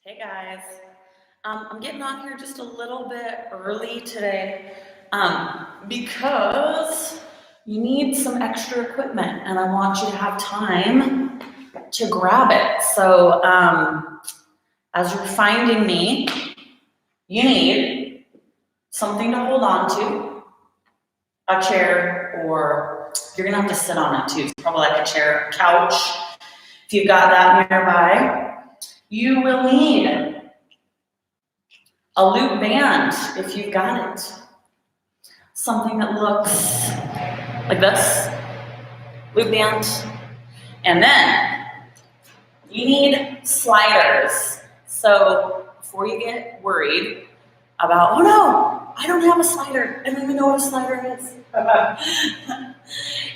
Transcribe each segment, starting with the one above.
Hey guys, I'm getting on here just a little bit early today because you need some extra equipment and I want you to have time to grab it. So as you're finding me, you need something to hold on to, a chair, or you're gonna have to sit on it too. So probably like a chair, couch, if you've got that nearby. You will need a loop band, if you've got it. Something that looks like this, loop band. And then you need sliders. So before you get worried about, oh no, I don't have a slider, I don't even know what a slider is.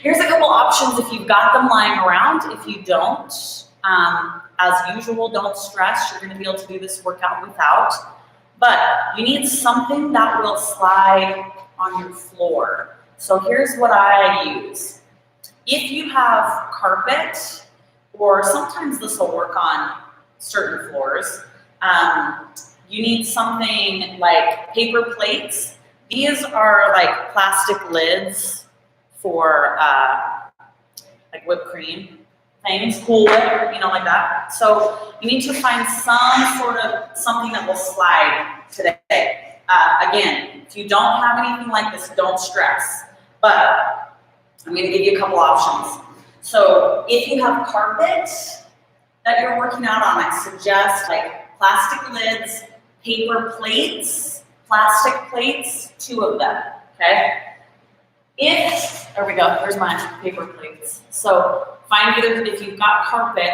Here's a couple options if you've got them lying around. If you don't, as usual, don't stress, you're gonna be able to do this workout without. But you need something that will slide on your floor. So here's what I use. If you have carpet, or sometimes this will work on certain floors, you need something like paper plates. These are like plastic lids for like whipped cream things, Cool Whip, you know, like that. So you need to find some sort of something that will slide today. Again, if you don't have anything like this, don't stress. But I'm going to give you a couple options. So if you have carpet that you're working out on, I suggest like plastic lids, paper plates, plastic plates, 2 of them, okay? There we go, there's my paper plates. So find either, if you've got carpet,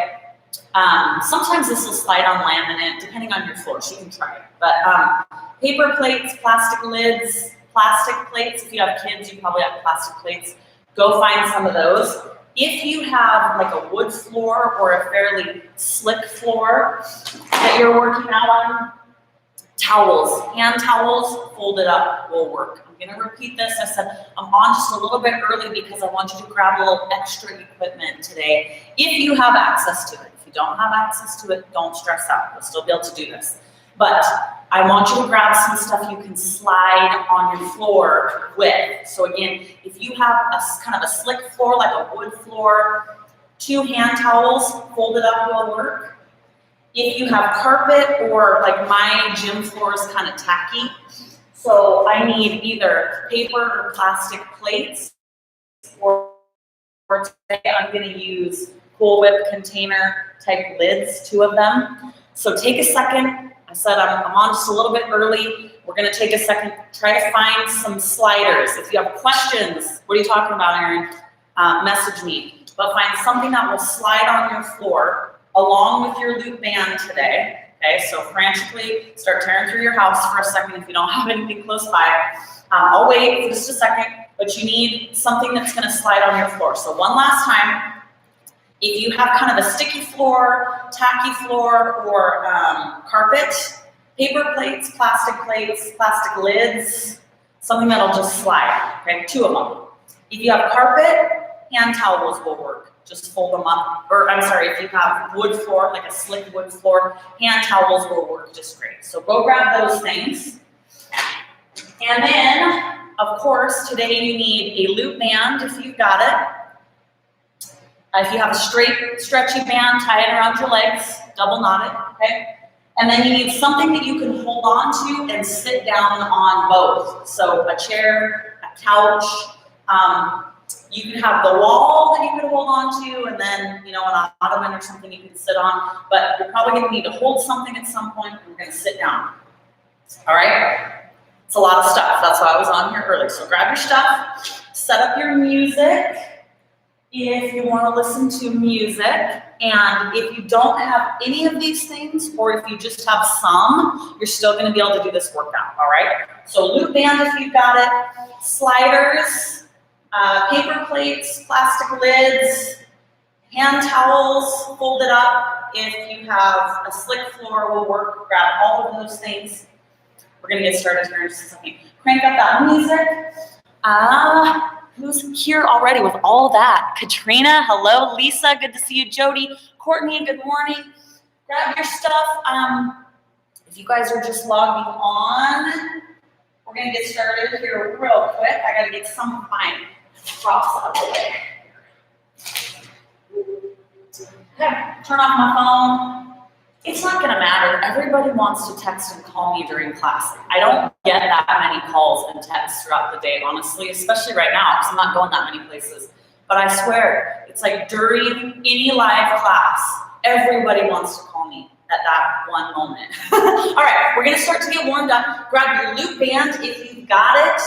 sometimes this will slide on laminate, depending on your floor, so you can try it. But paper plates, plastic lids, plastic plates, if you have kids, you probably have plastic plates. Go find some of those. If you have like a wood floor or a fairly slick floor that you're working out on, towels, hand towels, folded up will work. I'm gonna repeat this. I said I'm on just a little bit early because I want you to grab a little extra equipment today. If you have access to it. If you don't have access to it, don't stress out. You'll still be able to do this. But I want you to grab some stuff you can slide on your floor with. So again, if you have a kind of a slick floor, like a wood floor, 2 hand towels folded up will work. If you have carpet, or like my gym floor is kind of tacky, so I need either paper or plastic plates, or today I'm going to use Cool Whip container type lids, 2 of them. So take a second. I said I'm on just a little bit early. We're going to take a second, try to find some sliders. If you have questions, what are you talking about, Erin? Message me. But find something that will slide on your floor along with your loop band today. Okay, so frantically start tearing through your house for a second if you don't have anything close by. I'll wait for just a second, but you need something that's going to slide on your floor. So one last time, if you have kind of a sticky floor, tacky floor, or carpet, paper plates, plastic lids, something that'll just slide, okay, 2 of them. If you have carpet, hand towels will work. Just fold them up, or I'm sorry, if you have wood floor, like a slick wood floor, hand towels will work just great. So go grab those things. And then, of course, today you need a loop band if you've got it. If you have a straight, stretchy band, tie it around your legs, double knot it, okay? And then you need something that you can hold on to and sit down on both. So a chair, a couch, you can have the wall that you can hold on to, and then, you know, an ottoman or something you can sit on, but you're probably gonna need to hold something at some point, and we're gonna sit down. All right? It's a lot of stuff, that's why I was on here early. So grab your stuff, set up your music if you wanna listen to music, and if you don't have any of these things, or if you just have some, you're still gonna be able to do this workout, all right? So loop band if you've got it, sliders, paper plates, plastic lids, hand towels folded up. If you have a slick floor will work. Grab all of those things. We're going to get started here in just a second. Crank up that music. Who's here already with all that? Katrina, hello. Lisa, good to see you. Jody, Courtney, good morning. Grab your stuff. If you guys are just logging on, we're gonna get started here real quick. I gotta get some of my props out of the way. Okay, turn off my phone. It's not gonna matter. Everybody wants to text and call me during class. I don't get that many calls and texts throughout the day, honestly, especially right now, because I'm not going that many places. But I swear, it's like during any live class, everybody wants to call me at that one moment. All right, we're gonna start to get warmed up. Grab your loop band if you've got it.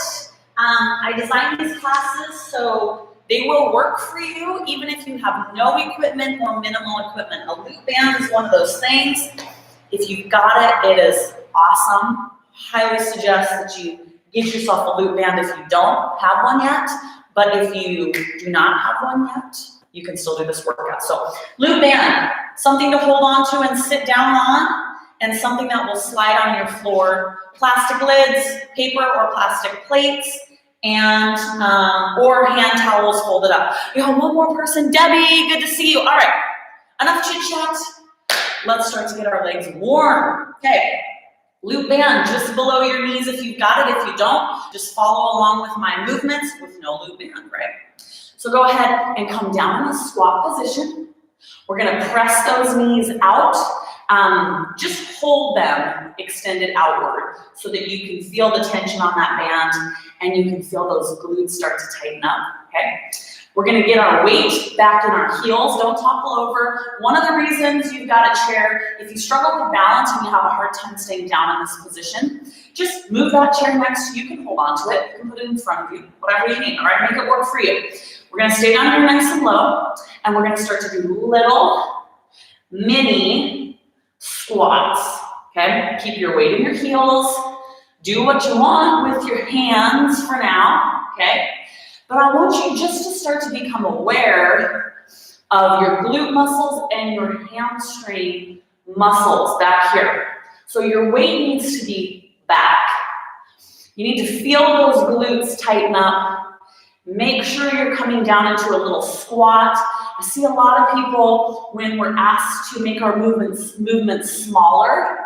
I designed these classes so they will work for you even if you have no equipment or minimal equipment. A loop band is one of those things. If you've got it, it is awesome. Highly suggest that you get yourself a loop band if you don't have one yet. But if you do not have one yet, you can still do this workout. So loop band, something to hold on to and sit down on, and something that will slide on your floor. Plastic lids, paper or plastic plates, and or hand towels folded up. We have one more person, Debbie, good to see you. All right, enough chit chat. Let's start to get our legs warm. Okay, loop band just below your knees if you've got it. If you don't, just follow along with my movements with no loop band, right? So go ahead and come down in a squat position. We're gonna press those knees out. Just hold them extended outward so that you can feel the tension on that band and you can feel those glutes start to tighten up, okay? We're gonna get our weight back in our heels. Don't topple over. One of the reasons you've got a chair, if you struggle with balance and you have a hard time staying down in this position, just move that chair next to you. You can hold on to it. You can put it in front of you, whatever you need, all right? Make it work for you. We're gonna stay down here nice and low, and we're gonna start to do little, mini squats, okay? Keep your weight in your heels. Do what you want with your hands for now, okay? But I want you just to start to become aware of your glute muscles and your hamstring muscles back here. So your weight needs to be back. You need to feel those glutes tighten up. Make sure you're coming down into a little squat. I see a lot of people, when we're asked to make our movements smaller,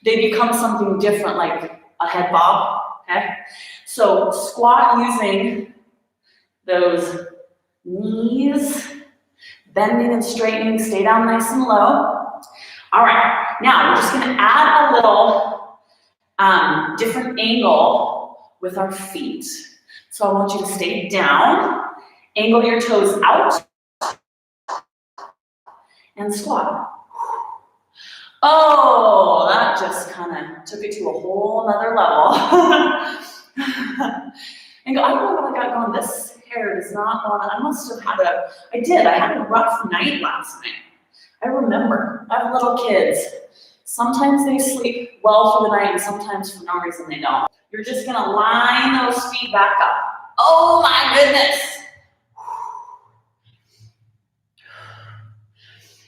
they become something different, like a head bob, okay? So squat using those knees, bending and straightening, stay down nice and low. All right, now we're just gonna add a little different angle with our feet. So I want you to stay down, angle your toes out, and squat. Oh, that just kind of took it to a whole nother level. And go, I don't know what I got going. This hair does not want to, I must have had I had a rough night last night. I remember, I have little kids. Sometimes they sleep well through the night and sometimes for no reason they don't. You're just gonna line those feet back up. Oh my goodness.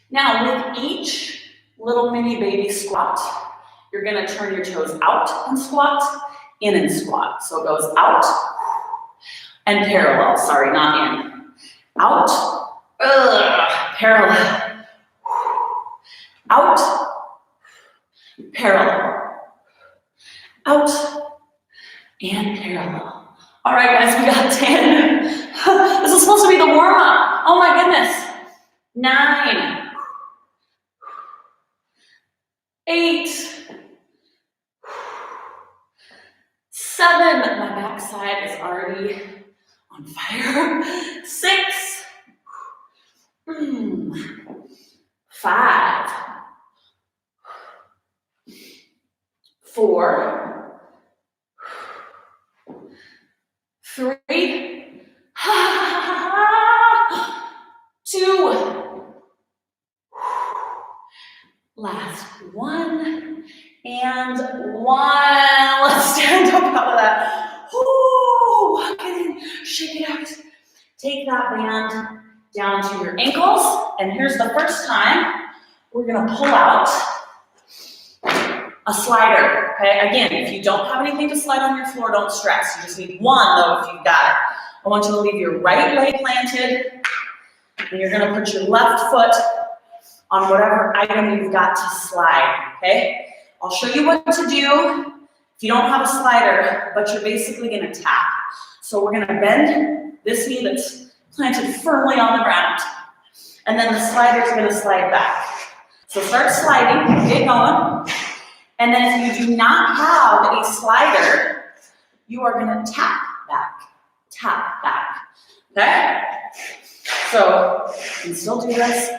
Now with each little mini baby squat, you're gonna turn your toes out and squat, in and squat. So it goes out and parallel, sorry, not in. Out, parallel. Out, parallel. Out, and parallel. All right, guys, we got 10. This is supposed to be the warm-up. Oh my goodness. 9, 8, 7. My backside is already on fire. 6, 5, 4, 3, 2, last 1, and 1. Let's stand up out of that. Woo, walk it in, shake it out. Take that band down to your ankles, and here's the first time we're gonna pull out a slider, okay? Again, if you don't have anything to slide on your floor, don't stress. You just need one, though, if you've got it. I want you to leave your right leg planted, and you're gonna put your left foot on whatever item you've got to slide, okay? I'll show you what to do if you don't have a slider, but you're basically gonna tap. So we're gonna bend this knee that's planted firmly on the ground, and then the slider's gonna slide back. So start sliding, get going, and then if you do not have a slider, you are gonna tap back, okay? So you can still do this.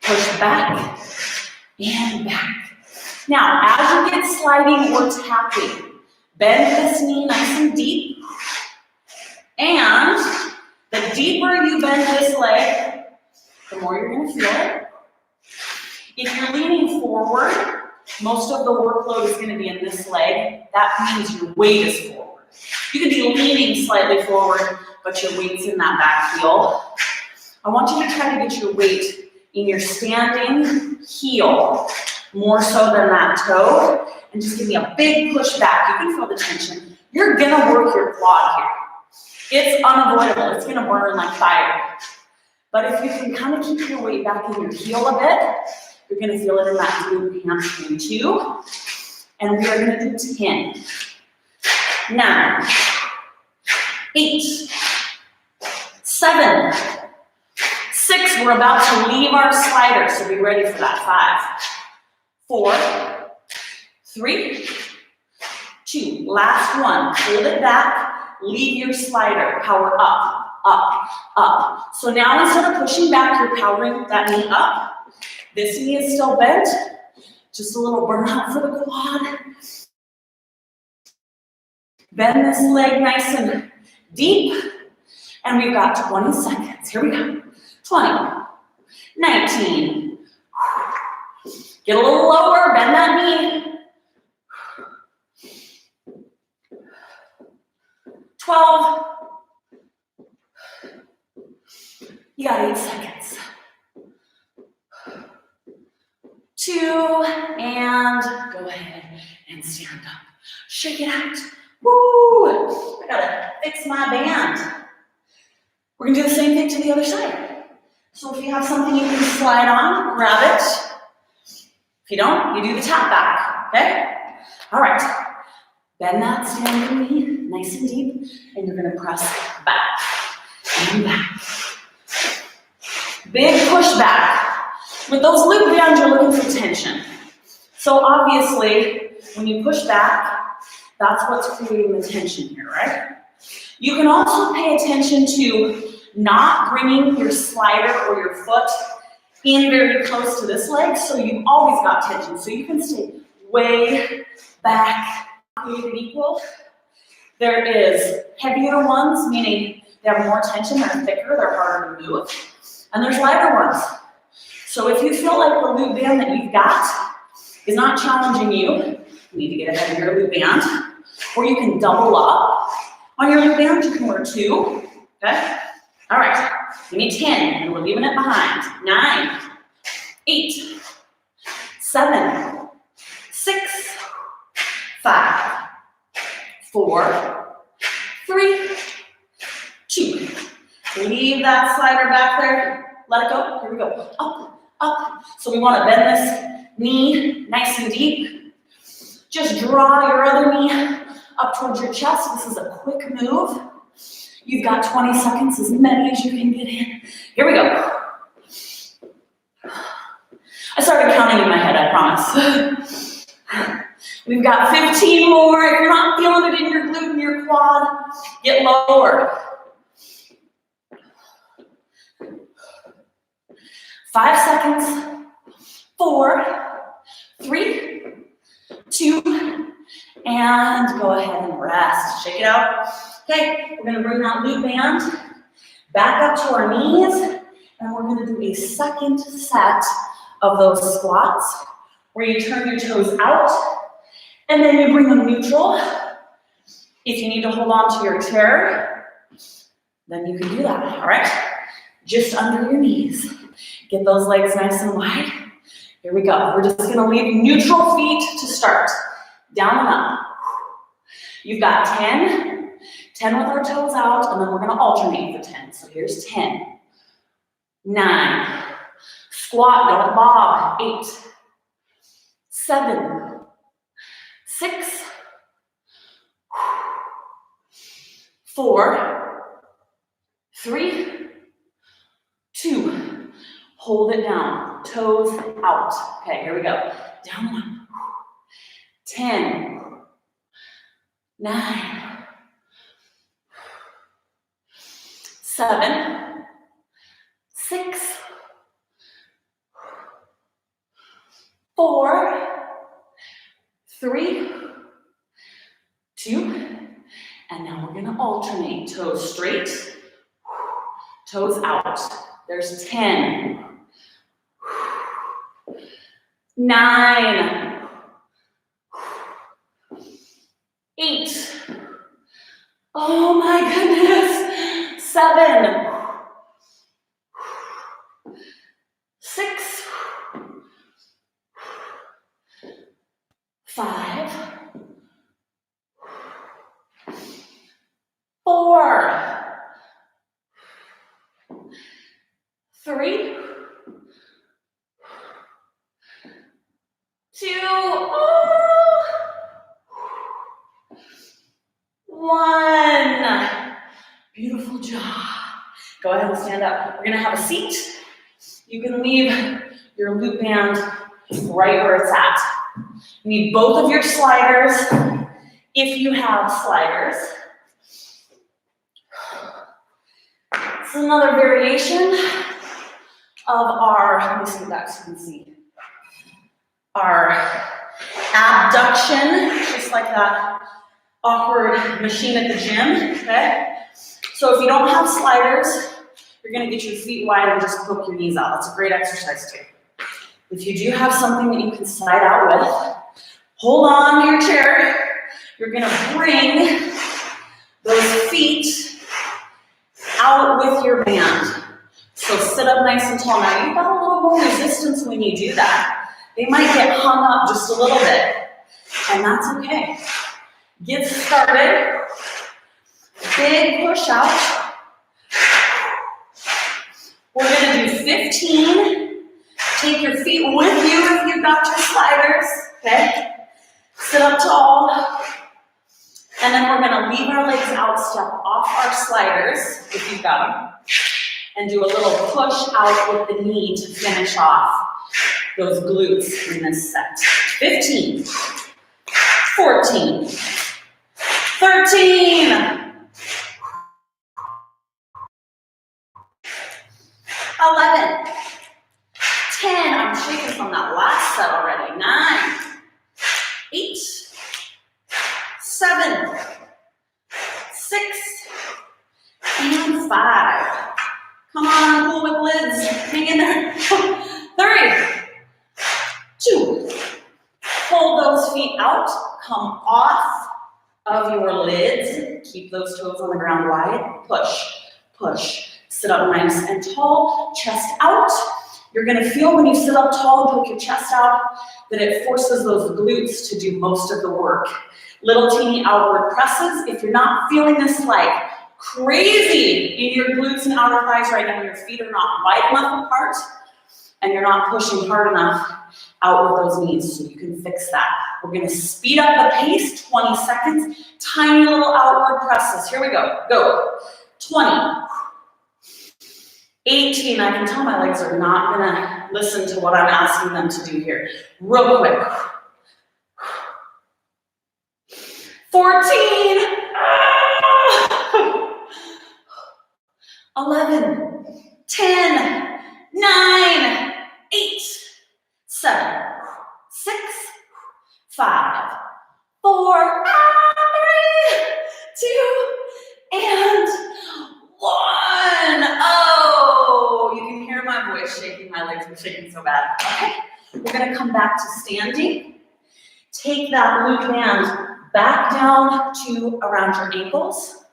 Push back and back. Now, as you get sliding or tapping, bend this knee nice and deep. And the deeper you bend this leg, the more you're going to feel it. If you're leaning forward, most of the workload is going to be in this leg. That means your weight is forward. You could be leaning slightly forward, but your weight's in that back heel. I want you to try to get your weight in your standing heel, more so than that toe, and just give me a big push back. You can feel the tension. You're gonna work your quad here. It's unavoidable, it's gonna burn like fire. But if you can kind of keep your weight back in your heel a bit, you're gonna feel it in that glute hamstring too. And we are gonna do 10, 9, 8, 7, 6, we're about to leave our slider, so be ready for that. 5, 4, 3, 2, last one. Hold it back, leave your slider, power up, up, up. So now instead of pushing back, you're powering that knee up. This knee is still bent, just a little burnout for the quad. Bend this leg nice and deep, and we've got 20 seconds. Here we go. 20, 19, get a little lower, bend that knee. 12, you got 8 seconds. 2, and go ahead and stand up. Shake it out. Woo! I gotta fix my band. We're gonna do the same thing to the other side. So if you have something you can slide on, grab it. If you don't, you do the tap back, okay? All right, bend that standing knee nice and deep, and you're gonna press back and back. Big push back. With those loop bands, you're looking for tension. So obviously, when you push back, that's what's creating the tension here, right? You can also pay attention to not bringing your slider or your foot in very close to this leg, so you've always got tension. So you can stay way back, created equal. There is heavier ones, meaning they have more tension, they're thicker, they're harder to move. And there's lighter ones. So if you feel like the loop band that you've got is not challenging you, you need to get a heavier loop band, or you can double up on your loop band. You can wear 2, okay? All right, give me 10, and we're leaving it behind. 9, 8, 7, 6, 5, 4, 3, 2. Leave that slider back there. Let it go. Here we go. Up, up. So we want to bend this knee nice and deep. Just draw your other knee up towards your chest. This is a quick move. You've got 20 seconds, as many as you can get in. Here we go. I started counting in my head, I promise. We've got 15 more. If you're not feeling it in your glute and your quad, get lower. 5 seconds. 4, 3, 2, and go ahead and rest. Shake it out. Okay, we're gonna bring that loop band back up to our knees, and we're gonna do a second set of those squats where you turn your toes out, and then you bring them neutral. If you need to hold on to your chair, then you can do that, all right? Just under your knees. Get those legs nice and wide. Here we go. We're just gonna leave neutral feet to start. Down and up. You've got 10 with our toes out, and then we're gonna alternate for 10. So here's 10, 9, squat, don't bob, 8, 7, 6, 4, 3, 2, hold it down, toes out. Okay, here we go. Down 1, 10, 9, 7, 6, 4, 3, 2, and now we're gonna alternate. Toes straight, toes out. There's 10, 9, 8, oh my goodness, 7, 6, 5, 4, 3, 2, 1. Beautiful job. Go ahead and stand up. We're gonna have a seat. You can leave your loop band right where it's at. You need both of your sliders if you have sliders. This is another variation of our, let me see that so you can see, our abduction, just like that awkward machine at the gym, okay? So if you don't have sliders, you're gonna get your feet wide and just poke your knees out. That's a great exercise too. If you do have something that you can slide out with, hold on to your chair. You're gonna bring those feet out with your band. So sit up nice and tall. Now you've got a little more resistance when you do that. They might get hung up just a little bit, and that's okay. Get started. Big push out. We're gonna do 15. Take your feet with you if you've got your sliders, okay? Sit up tall. And then we're gonna leave our legs out, step off our sliders, if you've got them, and do a little push out with the knee to finish off those glutes in this set. 15, 14, 13, 11, 10, I'm shaking from that last set already, 9, 8, 7, 6, and 5. Come on, pull with lids, hang in there. 3, 2, hold those feet out, come off of your lids, keep those toes on the ground wide, push, push. Sit up nice and tall, chest out. You're gonna feel when you sit up tall and poke your chest out that it forces those glutes to do most of the work. Little teeny outward presses. If you're not feeling this like crazy in your glutes and outer thighs right now, your feet are not wide enough apart, and you're not pushing hard enough out with those knees, so you can fix that. We're gonna speed up the pace, 20 seconds, tiny little outward presses. Here we go, go. 20, 18, I can tell my legs are not gonna listen to what I'm asking them to do here. Real quick. 14, 11, 10, 9, 8, 7, 6, 5, 4, 3, 2, and 1. Oh, you can hear my voice shaking. My legs were shaking so bad. Okay, we're gonna come back to standing. Take that loop band back down to around your ankles.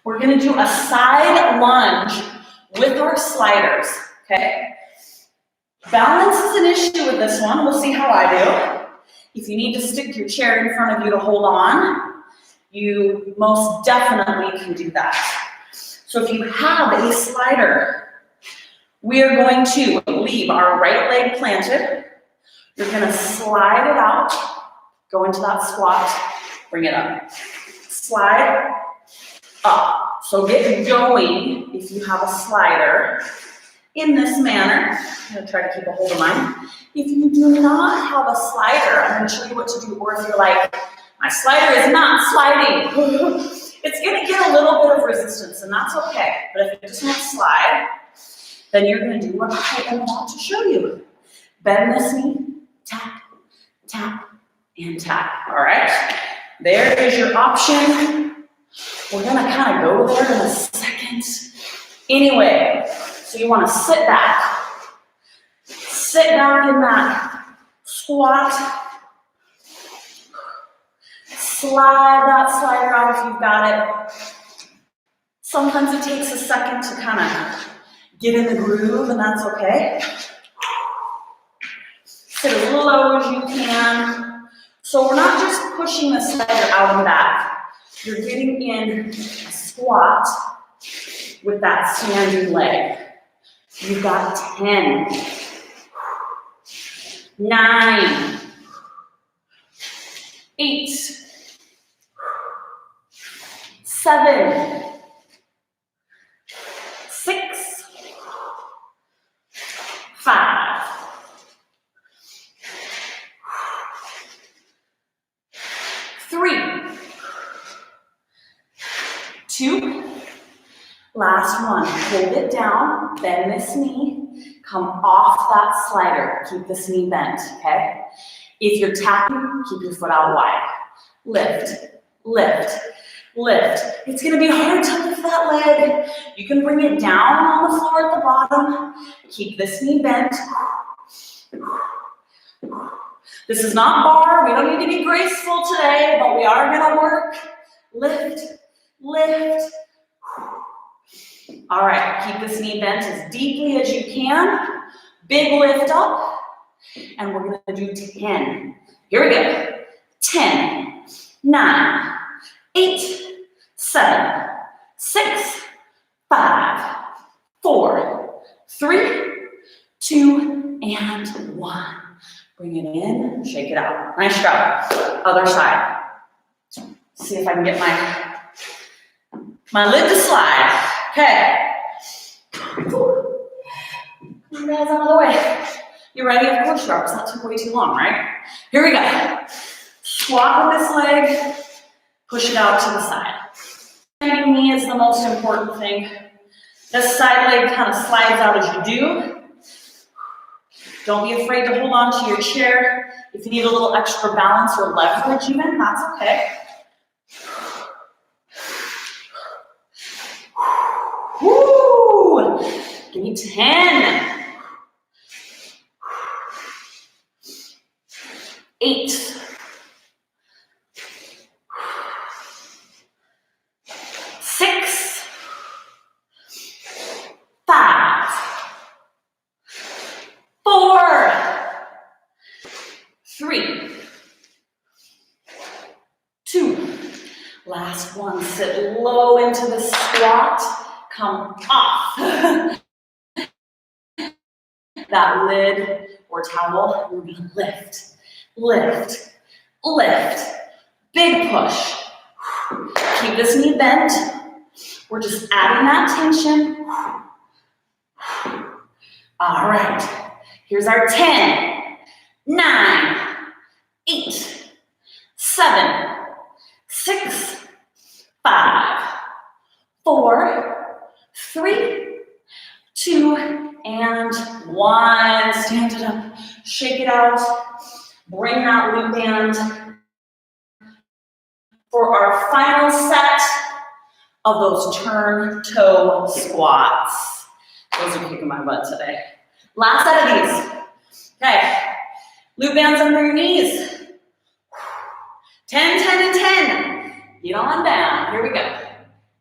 We're gonna do a side lunge with our sliders, okay? Balance is an issue with this one. We'll see how I do. If you need to stick your chair in front of you to hold on, you most definitely can do that. So if you have a slider, we are going to leave our right leg planted. You're gonna slide it out, go into that squat, bring it up. Slide up. So get going if you have a slider in this manner. I'm gonna try to keep a hold of mine. If you do not have a slider, I'm gonna show you what to do. Or if you're like, my slider is not sliding, it's gonna get a little bit of resistance, and that's okay. But if it does not slide, then you're gonna do what I am about to show you. Bend this knee, tap, tap, and tap. All right? There is your option. We're gonna kind of go there in a second. Anyway, so you wanna sit back in that squat. Slide that slider out if you've got it. Sometimes it takes a second to kind of get in the groove, and that's okay. Sit as low as you can. So we're not just pushing the slider out and back. You're getting in a squat with that standing leg. You've got 10, 9, 8, 7, 6, 5, 3, 2, last one. Hold it down, bend this knee, come off that slider. Keep this knee bent, okay? If you're tapping, keep your foot out wide. Lift, lift, lift. It's gonna be hard to lift that leg. You can bring it down on the floor at the bottom. Keep this knee bent. This is not bar. We don't need to be graceful today, but we are gonna work. Lift, lift. All right, keep this knee bent as deeply as you can. Big lift up, and we're gonna do 10. Here we go. 10, 9, 8, 7, 6, 5, 4, 3, 2, and 1. Bring it in, shake it out. Nice job. Other side. See if I can get my lid to slide. Okay. You guys out of the way. You ready? Of course you are, because that took way too long, right? Here we go. Squat with this leg, push it out to the side. Standing knee is the most important thing. This side leg kind of slides out as you do. Don't be afraid to hold on to your chair. If you need a little extra balance or leverage even, that's okay. Woo! Give me 10. 8. 6. 5. 4. 3. 2. Last one. Sit low into the squat. Come off that lid or towel. We're going to lift, lift, lift. Big push. Keep this knee bent. We're just adding that tension. All right. Here's our 10, 9, 8, 7, 6, 5, 4, 3, 2, and 1. Stand it up, shake it out. Bring that loop band for our final set of those turn toe squats. Those are kicking my butt today. Last set of these. Okay, loop bands under your knees. 10, 10, and 10. Get on down. Here we go.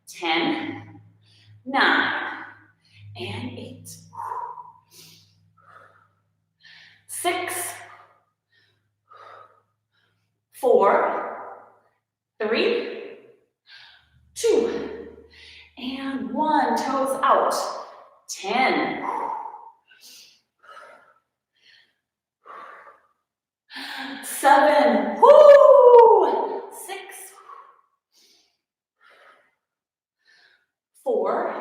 10, 9, and 8. 6, 4, 3, 2, and 1. Toes out. 10. 7, whoo, 6, 4,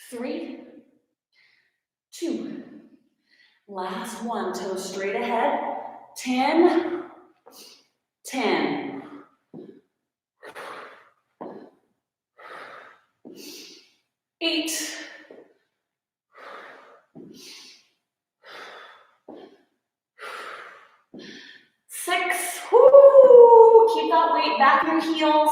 3, 2, last one, toes straight ahead, 10, 10, 8, 6, whoo, keep that weight back in your heels,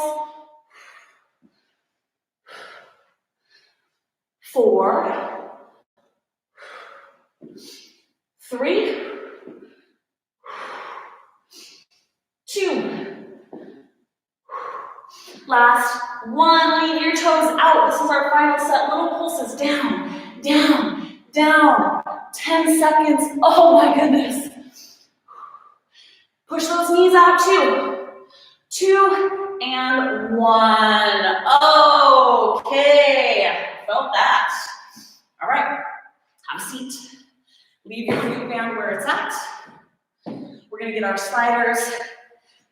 4, 3, 2, last one, leave your toes out. This is our final set, little pulses, down, down, down, 10 seconds, oh my goodness. Push those knees out, 2, 2, and 1. Okay, felt that. All right, have a seat. Leave your glute band where it's at. We're gonna get our sliders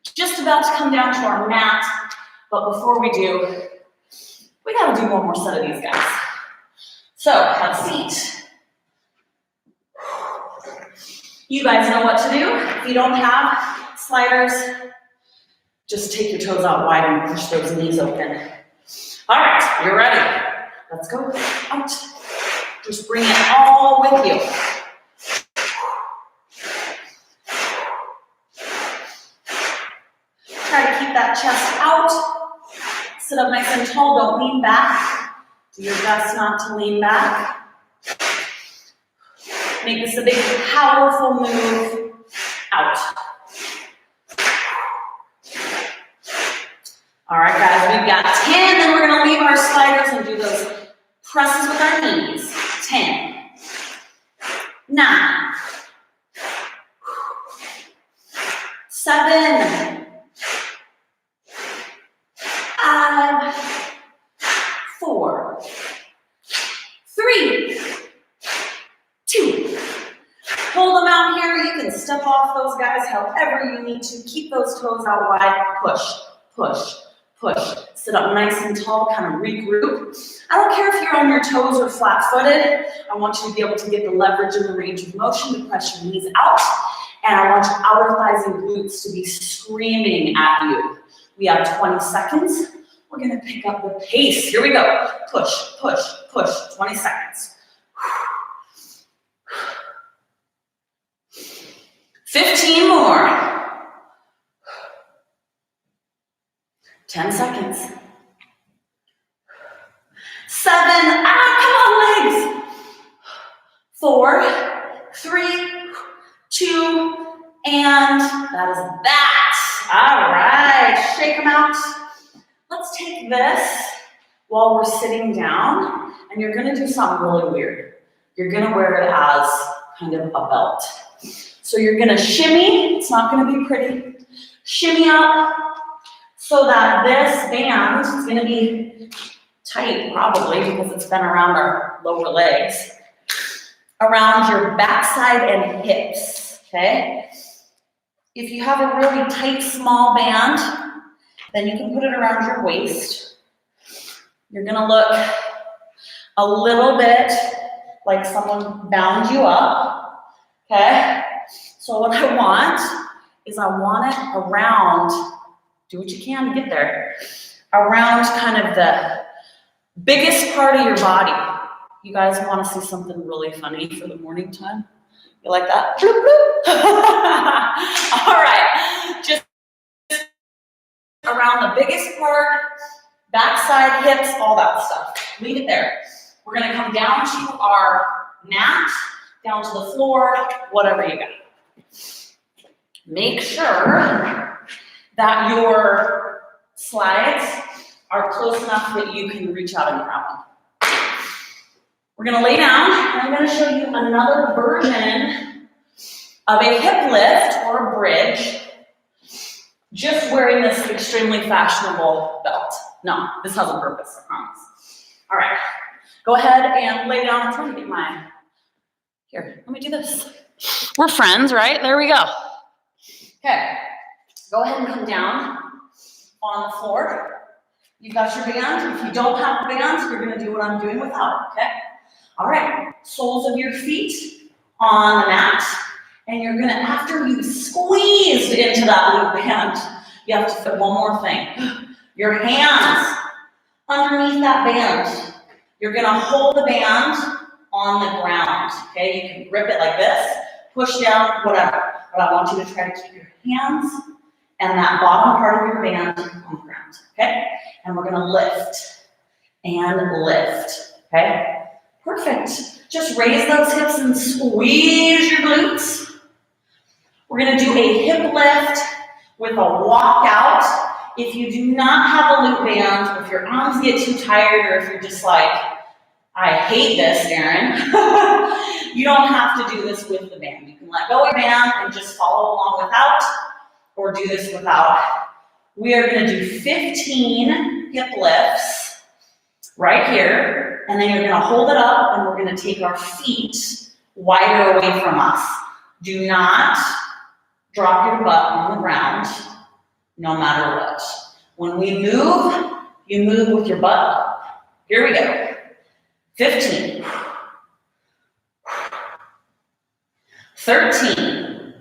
just about to come down to our mat, but before we do, we gotta do one more set of these guys. So, have a seat. You guys know what to do. If you don't have sliders, just take your toes out wide and push those knees open. All right, you're ready. Let's go out. Just bring it all with you. Try to keep that chest out. Sit up nice and tall, don't lean back. Do your best not to lean back. Make this a big, powerful move out. All right, guys, we've got 10, then we're gonna leave our sliders and do those presses with our knees. 10, 9, 7, 5, 4, 3, 2. Hold them out here. You can step off those guys however you need to. Keep those toes out wide. Push, push, push. Sit up nice and tall, kind of regroup. I don't care if you're on your toes or flat-footed. I want you to be able to get the leverage and the range of motion to press your knees out. And I want your outer thighs and glutes to be screaming at you. We have 20 seconds. We're gonna pick up the pace. Here we go. Push, push, push. 20 seconds. 15 more. 10 seconds. 7, come on legs. 4, 3, 2, and that is that. All right, shake them out. Let's take this while we're sitting down, and you're gonna do something really weird. You're gonna wear it as kind of a belt. So you're gonna shimmy, it's not gonna be pretty. Shimmy up so that this band is gonna be tight probably because it's been around our lower legs, around your backside and hips, okay? If you have a really tight, small band, then you can put it around your waist. You're gonna look a little bit like someone bound you up, okay? So what I want is I want it around, do what you can to get there, around kind of the biggest part of your body. You guys want to see something really funny for the morning time? You like that? Bloop, bloop. All right, just around the biggest part, backside, hips, all that stuff. Leave it there. We're gonna come down to our mat, down to the floor, whatever you got. Make sure that your slides are close enough that you can reach out and grab them. We're gonna lay down, and I'm gonna show you another version of a hip lift or a bridge, just wearing this extremely fashionable belt. No, this has a purpose, I promise. All right, go ahead and lay down. I'm trying to get my, here, let me do this. We're friends, right? There we go. Okay, go ahead and come down on the floor. You've got your band. If you don't have a band, you're gonna do what I'm doing without, okay? All right, soles of your feet on the mat, and you're gonna, after you've squeezed into that loop band, you have to fit one more thing. Your hands underneath that band. You're gonna hold the band on the ground, okay? You can grip it like this, push down, whatever. But I want you to try to keep your hands and that bottom part of your band on the ground, okay? And we're gonna lift and lift, okay? Perfect. Just raise those hips and squeeze your glutes. We're gonna do a hip lift with a walk out. If you do not have a loop band, or if your arms get too tired, or if you're just like, I hate this, Erin, you don't have to do this with the band. You can let go of the band and just follow along without, or do this without. We are gonna do 15 hip lifts right here, and then you're gonna hold it up, and we're gonna take our feet wider away from us. Do not drop your butt on the ground, no matter what. When we move, you move with your butt up. Here we go. 15. 13.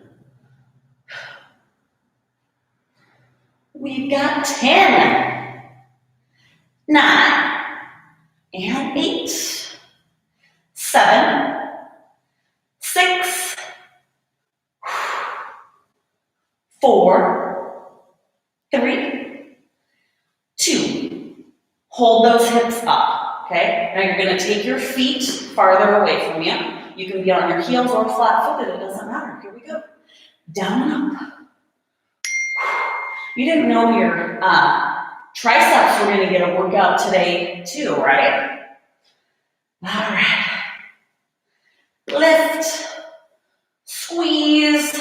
We've got 10. 9. And 8. 7. 6. 4. 3. 2. Hold those hips up, okay? Now you're gonna take your feet farther away from you. You can be on your heels or flat-footed, it doesn't matter. Here we go. Down and up. You didn't know your triceps were gonna get a workout today too, right? All right. Lift, squeeze.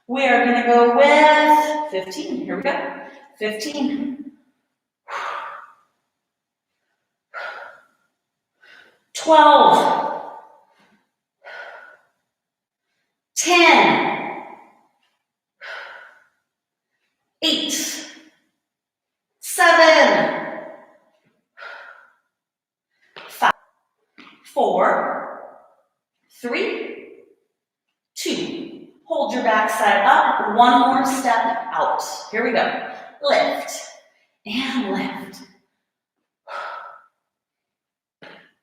We are gonna go with 15, here we go. 15. 12. 10. 8. 7. 5. 4. 3. 2. Hold your backside up. One more step out. Here we go. Lift and lift.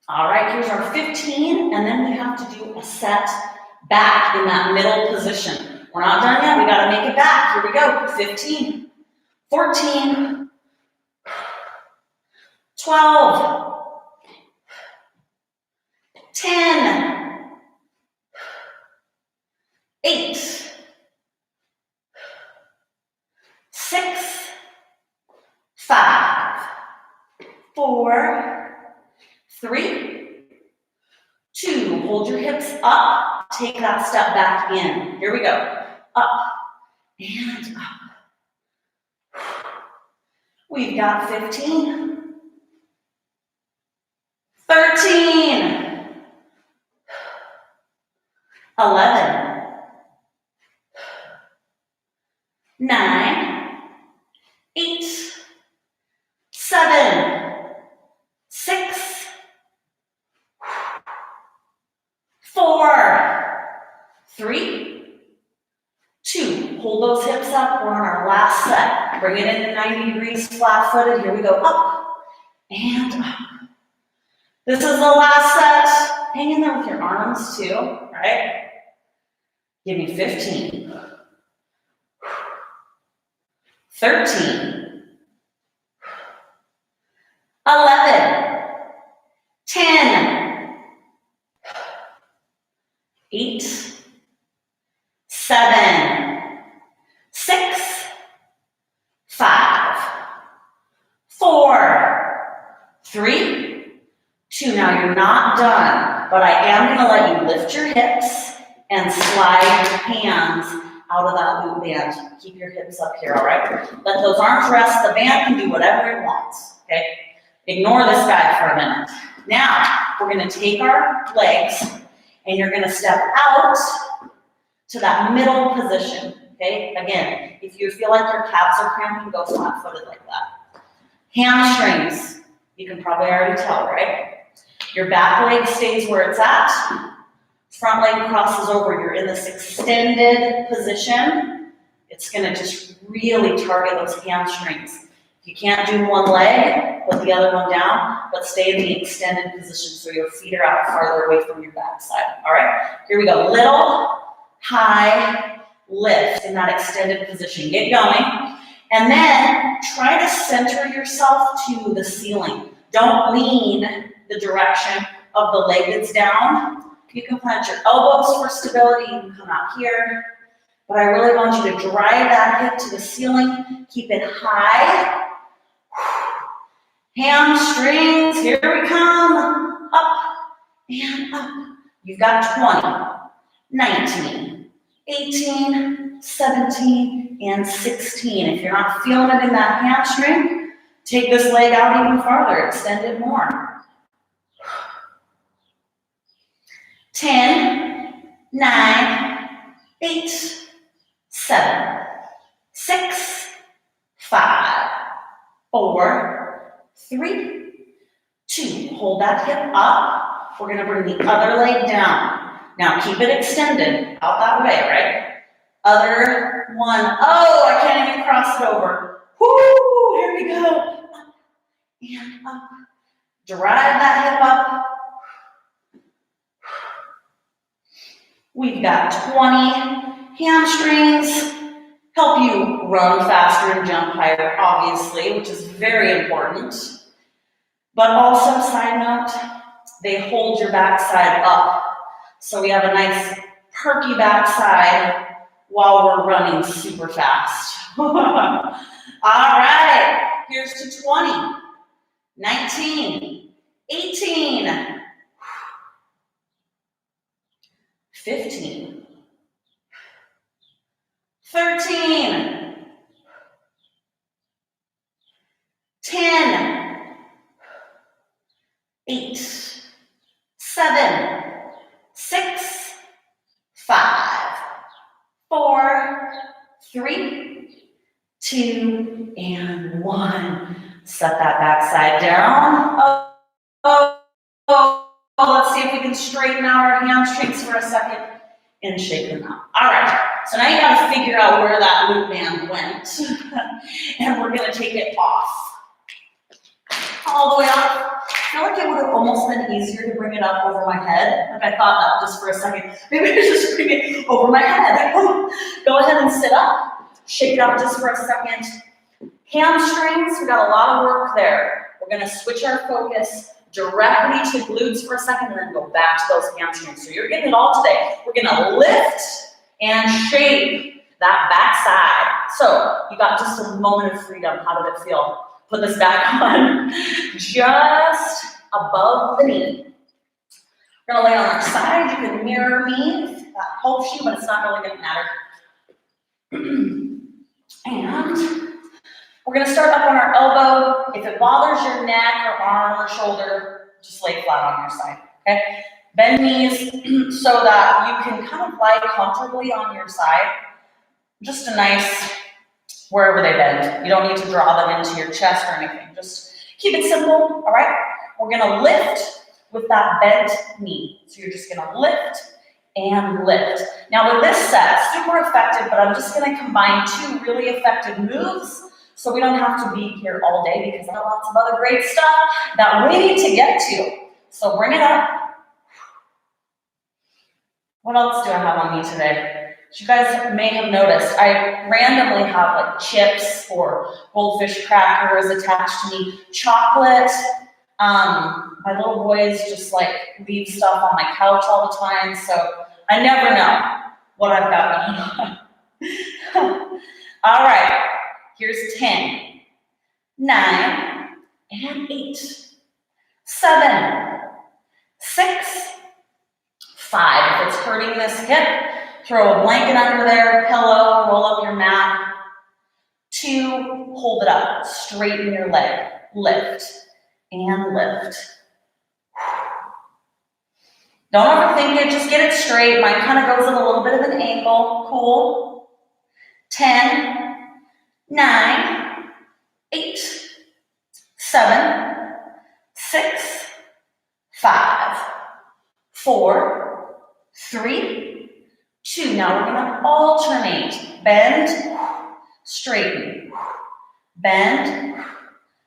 All right, here's our 15, and then we have to do a set back in that middle position. We're not done yet, we gotta make it back. Here we go, 15, 14, 12, 10, 8, 6, 5, 4, 3, 2, hold your hips up, take that step back in. Here we go. Up and up. We've got 15, 13, 11, 9, 8, 7, 6, 4, 3, 2. Hold those hips up. We're on our last set. Bring it into 90 degrees, flat-footed. Here we go. Up and up. This is the last set. Hang in there with your arms too, right? Give me 15, 13, 11, 10, 8, 7, 6, 5, 4, 3, 2. Now you're not done, but I am going to let you lift your hips and slide your hands out of that loop band. Keep your hips up here, all right? Let those arms rest. The band can do whatever it wants, okay? Ignore this guy for a minute. Now, we're going to take our legs and you're going to step out to that middle position, okay? Again, if you feel like your calves are cramping, go flat-footed like that. Hamstrings, you can probably already tell, right? Your back leg stays where it's at. Front leg crosses over. You're in this extended position. It's gonna just really target those hamstrings. If you can't do one leg, put the other one down, but stay in the extended position so your feet are out farther away from your backside. All right, here we go. Little, high, lift in that extended position. Get going. And then try to center yourself to the ceiling. Don't lean the direction of the leg that's down. You can plant your elbows for stability. You can come out here. But I really want you to drive that hip to the ceiling. Keep it high. Hamstrings, here we come. Up and up. You've got 20, 19, 18, 17, and 16. If you're not feeling it in that hamstring, take this leg out even farther. Extend it more. 10, 9, 8, 7, 6, 5, 4, 3, 2. Hold that hip up. We're going to bring the other leg down. Now keep it extended out that way, right? Other one. Oh, I can't even cross it over. Whoo, here we go. Up and up. Drive that hip up. We've got 20 hamstrings. Help you run faster and jump higher, obviously, which is very important. But also, side note, they hold your backside up. So we have a nice perky backside while we're running super fast. All right, here's to 20, 19, 18, 15, 13, 10, 8, 7, 6, 5, 4, 3, 2, and 1. Set that backside down. Let's see if we can straighten out our hamstrings for a second and shake them out. All right, so now you gotta figure out where that loop band went. And we're gonna take it off. All the way up. I feel like it would have almost been easier to bring it up over my head. Like I thought that just for a second. Maybe I just bring it over my head. Go ahead and sit up. Shake it out just for a second. Hamstrings, we got a lot of work there. We're gonna switch our focus directly to glutes for a second and then go back to those hamstrings. So you're getting it all today. We're gonna lift and shake that back side. So you got just a moment of freedom. How did it feel? Put this back on just above the knee. We're gonna lay on our side. You can mirror me if that helps you, but it's not really gonna matter. And we're gonna start up on our elbow. If it bothers your neck or arm or shoulder, just lay flat on your side, okay? Bend knees so that you can kind of lie comfortably on your side. Just a nice, wherever they bend. You don't need to draw them into your chest or anything. Just keep it simple, all right? We're gonna lift with that bent knee. So you're just gonna lift and lift. Now with this set, super effective, but I'm just gonna combine two really effective moves so we don't have to be here all day because I have lots of other great stuff that we need to get to. So bring it up. What else do I have on me today? You guys may have noticed, I randomly have like chips or goldfish crackers attached to me, chocolate. My little boys just like leave stuff on my couch all the time, so I never know what I've got going on. All right, here's 10, 9, and 8, 7, 6, 5. If it's hurting this hip, throw a blanket under there, pillow, roll up your mat. 2, hold it up, straighten your leg, lift and lift. Don't overthink it, just get it straight. Mine kind of goes in a little bit of an angle. Cool. 10, 9, 8, 7, 6, 5, 4, 3, 2. Now we're going to alternate. Bend, straighten. Bend,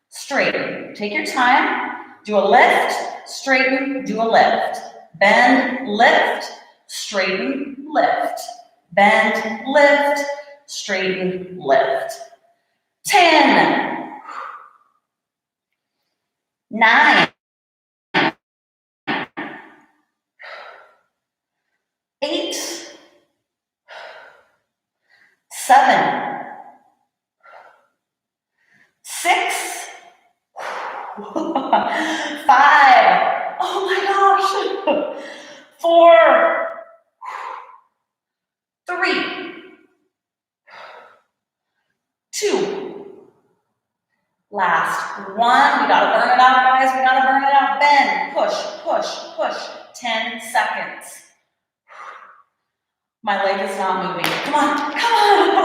straighten. Take your time. Do a lift, straighten, do a lift. Bend, lift, straighten, lift. Bend, lift, straighten, lift. 10, 9, 8, 7, 6, 5. Oh my gosh. 4, 3, 2. Last one. We gotta burn it out, guys. We gotta burn it out. Bend, push, push, push. 10 seconds. My leg is not moving. Come on, come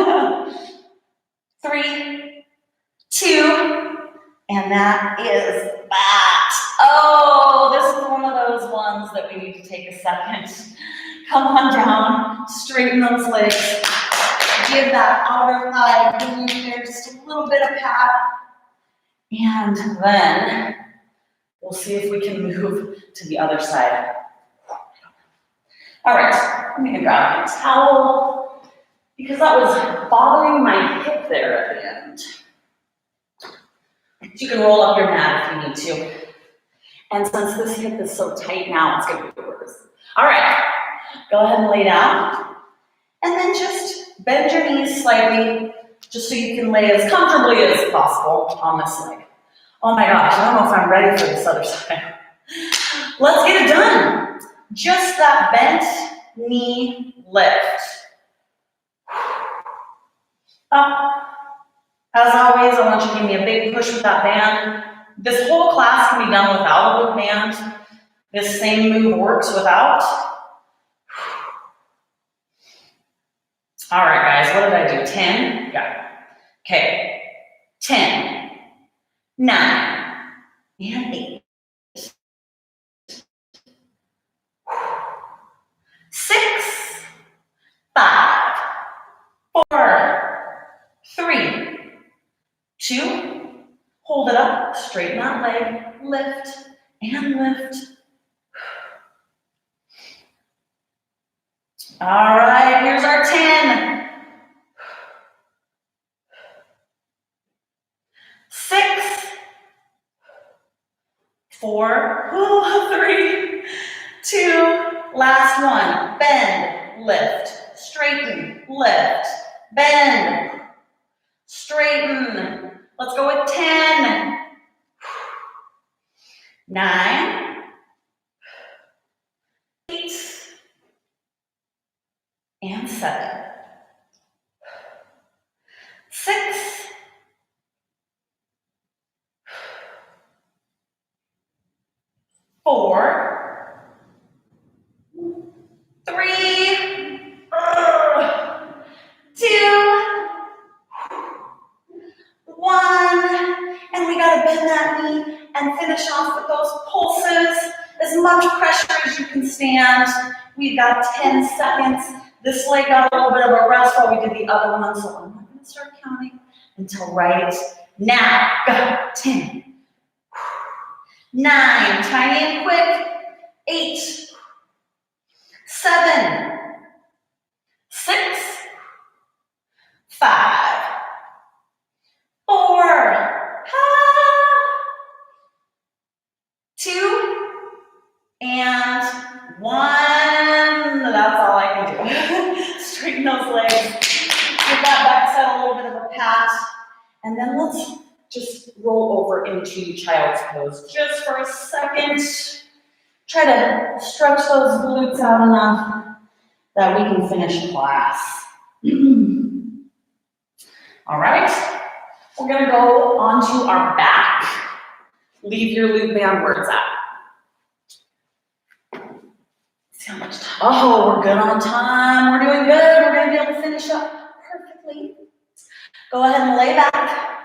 on. 3, 2, and that is that. Oh, this is one of those ones that we need to take a second. Come on down, straighten those legs. Give that outer thigh glute there just a little bit of pat. And then we'll see if we can move to the other side. All right, I'm gonna grab my towel because that was bothering my hip there at the end. You can roll up your mat if you need to. And since this hip is so tight now, it's gonna be worse. All right, go ahead and lay down. And then just bend your knees slightly, just so you can lay as comfortably as possible on this leg. Oh my gosh, I don't know if I'm ready for this other side. Let's get it done. Just that bent knee lift. Up. As always, I want you to give me a big push with that band. This whole class can be done without a good band. This same move works without. All right, guys, what did I do? 10? Yeah. Okay. 10, 9, and 8. 6, 5, 4, 3, 2. Hold it up, straighten that leg, lift, and lift. All right, here's our 10. 6, 4, 3, 2, last one. Bend, lift, straighten, lift, bend, straighten. Let's go with 10, 9, 8, and 7, 6, 4, 3, 2, 1, and we gotta bend that knee and finish off with those pulses, as much pressure as you can stand. We've got 10 seconds. This leg got a little bit of a rest while we did the other one, so I'm not gonna start counting until right now. Go, 10, 9, tiny and quick, 8, 7, 6, 5, 4, 2, and 1. That's all I can do. Straighten those legs. Give that backside a little bit of a pat. And then let's just roll over into child's pose just for a second. Try to stretch those glutes out enough that we can finish class. All right. We're going to go onto our back. Leave your loop band where it's at. How much time? Oh, we're good on time. We're doing good. We're going to be able to finish up perfectly. Go ahead and lay back.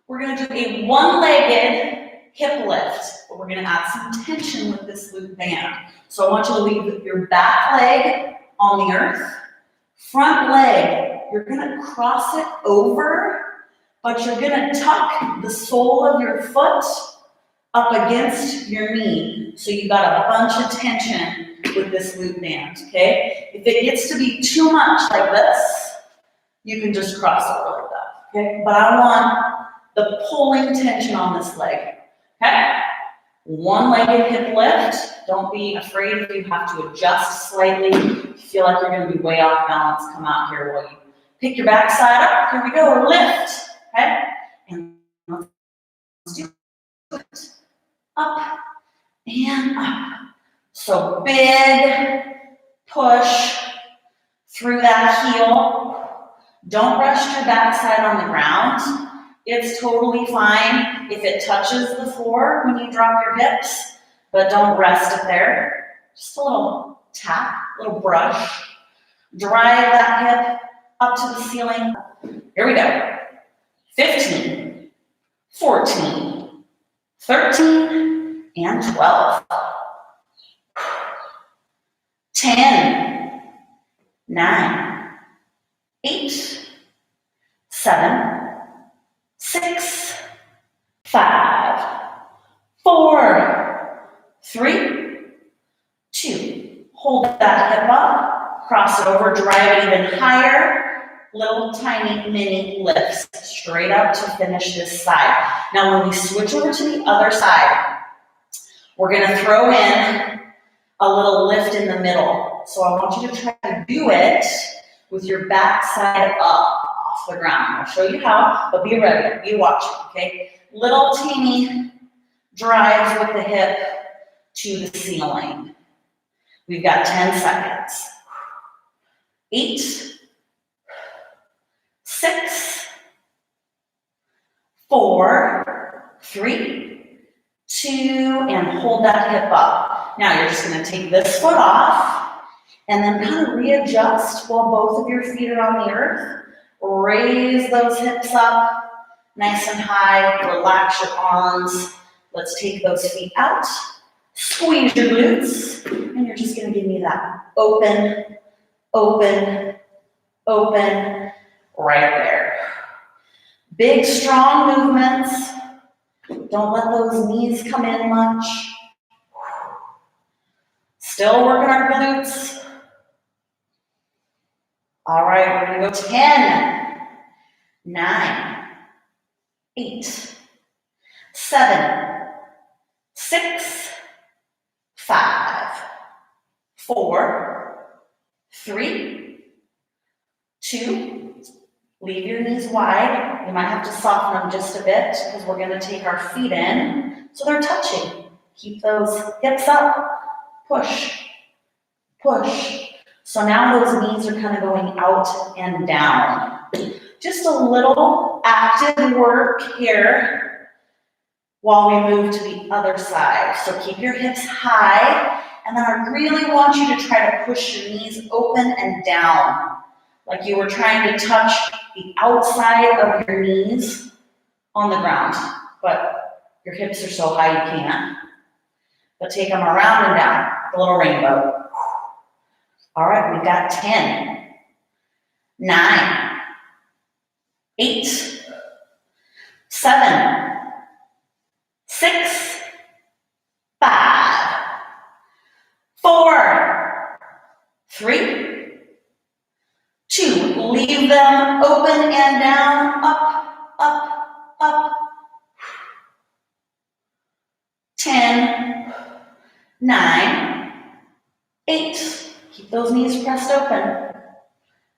We're going to do a one-legged hip lift, but we're going to add some tension with this loop band. So I want you to leave your back leg on the earth. Front leg, you're going to cross it over, but you're going to tuck the sole of your foot up against your knee. So you got a bunch of tension with this loop band, okay? If it gets to be too much like this, you can just cross over like that, okay? But I want the pulling tension on this leg, okay? One-legged hip lift. Don't be afraid if you have to adjust slightly. If you feel like you're gonna be way off balance, come out here while you pick your backside up. Here we go, lift, okay? And let's do it. Up and up. So big push through that heel. Don't rest your backside on the ground. It's totally fine if it touches the floor when you drop your hips, but don't rest it there. Just a little tap, a little brush. Drive that hip up to the ceiling. Here we go. 15, 14, 13, and 12. 10, 9, 8, 7, 6, 5, 4, 3, 2. Hold that hip up, cross it over, drive it even higher. Little tiny mini lifts straight up to finish this side. Now when we switch over to the other side, we're gonna throw in a little lift in the middle. So I want you to try to do it with your back side up off the ground. I'll show you how, but be ready, be watching, okay? Little teeny drives with the hip to the ceiling. We've got 10 seconds. 8, 6, 4, 3, 2, and hold that hip up. Now you're just gonna take this foot off and then kind of readjust while both of your feet are on the earth. Raise those hips up nice and high, relax your arms. Let's take those feet out, squeeze your glutes, and you're just gonna give me that open, open, open, right there. Big, strong movements. Don't let those knees come in much. Still working our glutes. All right, we're gonna go 10, 9, 8, 7, 6, 5, 4, 3, 2, leave your knees wide. You might have to soften them just a bit because we're gonna take our feet in so they're touching. Keep those hips up, push, push. So now those knees are kind of going out and down. Just a little active work here while we move to the other side. So keep your hips high, and then I really want you to try to push your knees open and down, like you were trying to touch the outside of your knees on the ground, but your hips are so high you can't. But take them around and down, a little rainbow. All right, we've got 10, 9, 8, 7, 6, 5, 4, 3, 2. Leave them open and down, up, up, up. 10, 9, 8. Keep those knees pressed open.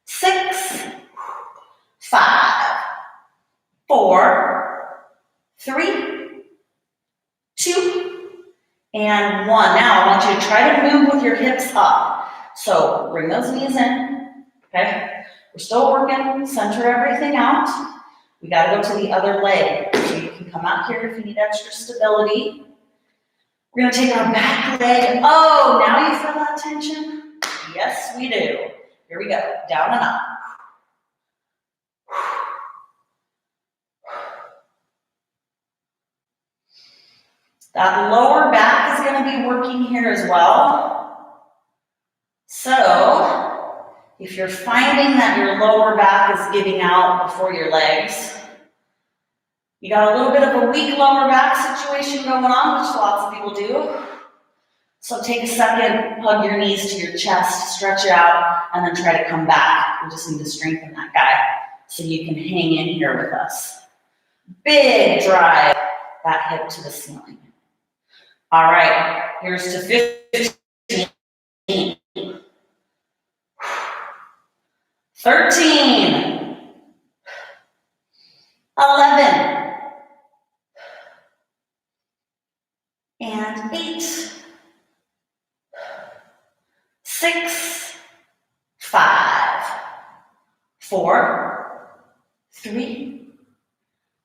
6, 5, 4, 3, 2, and 1. Now I want you to try to move with your hips up. So bring those knees in, okay? We're still working, center everything out. We gotta go to the other leg. So you can come out here if you need extra stability. We're gonna take our back leg. Oh, now you feel that that tension? Yes, we do. Here we go, down and up. That lower back is going to be working here as well. So, if you're finding that your lower back is giving out before your legs, you got a little bit of a weak lower back situation going on, which lots of people do. So take a second, hug your knees to your chest, stretch it out, and then try to come back. We just need to strengthen that guy so you can hang in here with us. Big drive that hip to the ceiling. All right, here's to 15. 13. 11. And 8. 6, 5, 4, 3,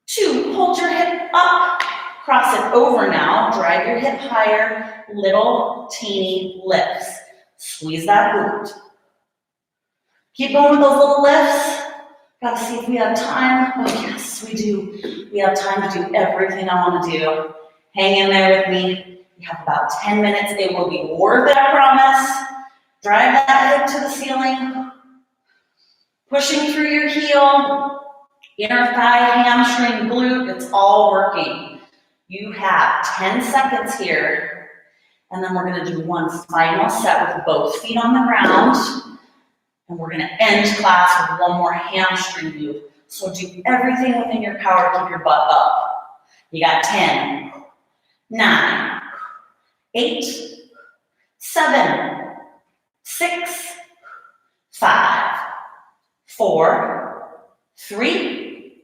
2. Hold your hip up. Cross it over now. Drive your hip higher. Little teeny lifts. Squeeze that glute. Keep going with those little lifts. Gotta see if we have time. Oh yes, we do. We have time to do everything I want to do. Hang in there with me. We have about 10 minutes. It will be worth it, I promise. Drive that hip to the ceiling. Pushing through your heel. Inner thigh, hamstring, glute. It's all working. You have 10 seconds here. And then we're going to do one final set with both feet on the ground. And we're going to end class with one more hamstring move. So do everything within your power to keep your butt up. You got 10, 9, 8, 7, 6, 5, 4, 3,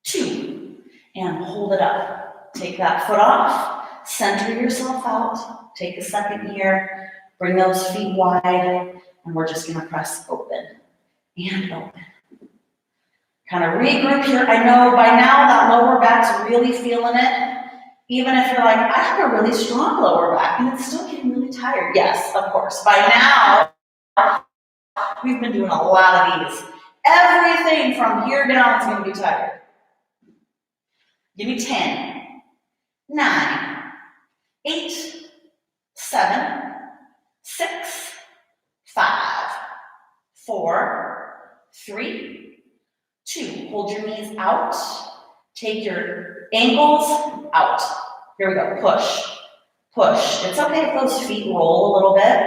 2, and hold it up. Take that foot off, center yourself out. Take a second here, bring those feet wide, and we're just gonna press open and open. Kind of regroup here. I know by now that lower back's really feeling it. Even if you're like, I have a really strong lower back and it's still getting really tired. Yes, of course. By now, we've been doing a lot of these. Everything from here down is going to be tired. Give me 10, 9, 8, 7, 6, 5, 4, 3, 2. Hold your knees out. Take your ankles out. Here we go. Push. Push. It's okay if those feet roll a little bit.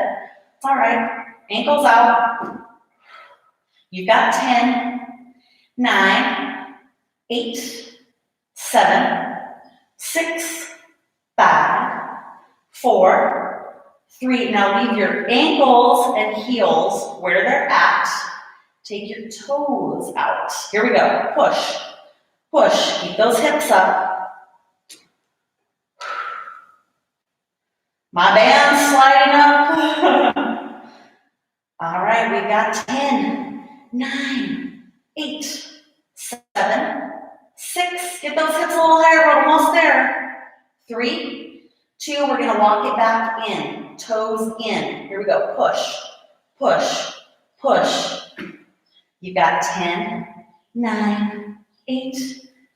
It's all right. Ankles out. You've got 10, 9, 8, 7, 6, 5, 4, 3. Now leave your ankles and heels where they're at. Take your toes out. Here we go. Push. Push. Keep those hips up. My band's sliding up. All right, we got 10, 9, 8, 7, 6. Get those hips a little higher. We're almost there. 3, 2. We're going to walk it back in. Toes in. Here we go. Push, push, push. You got 10, 9, 8,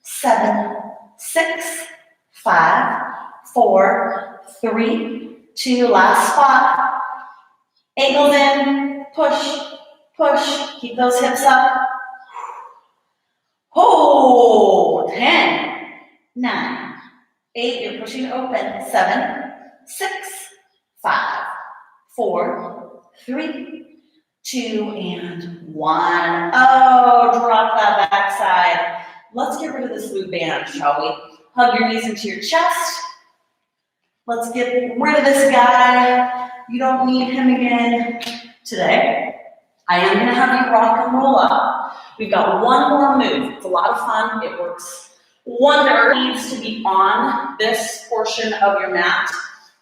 7, 6, 5, 4, 3, 2. Last spot. Ankles in. Push, push. Keep those hips up. Hold. 10, 9, 8. You're pushing open. 7, 6, 5, 4, 3, 2, and 1. Oh, drop that backside. Let's get rid of this loop band, shall we? Hug your knees into your chest. Let's get rid of this guy. You don't need him again today. I am going to have you rock and roll up. We've got one more move. It's a lot of fun. It works wonder. It needs to be on this portion of your mat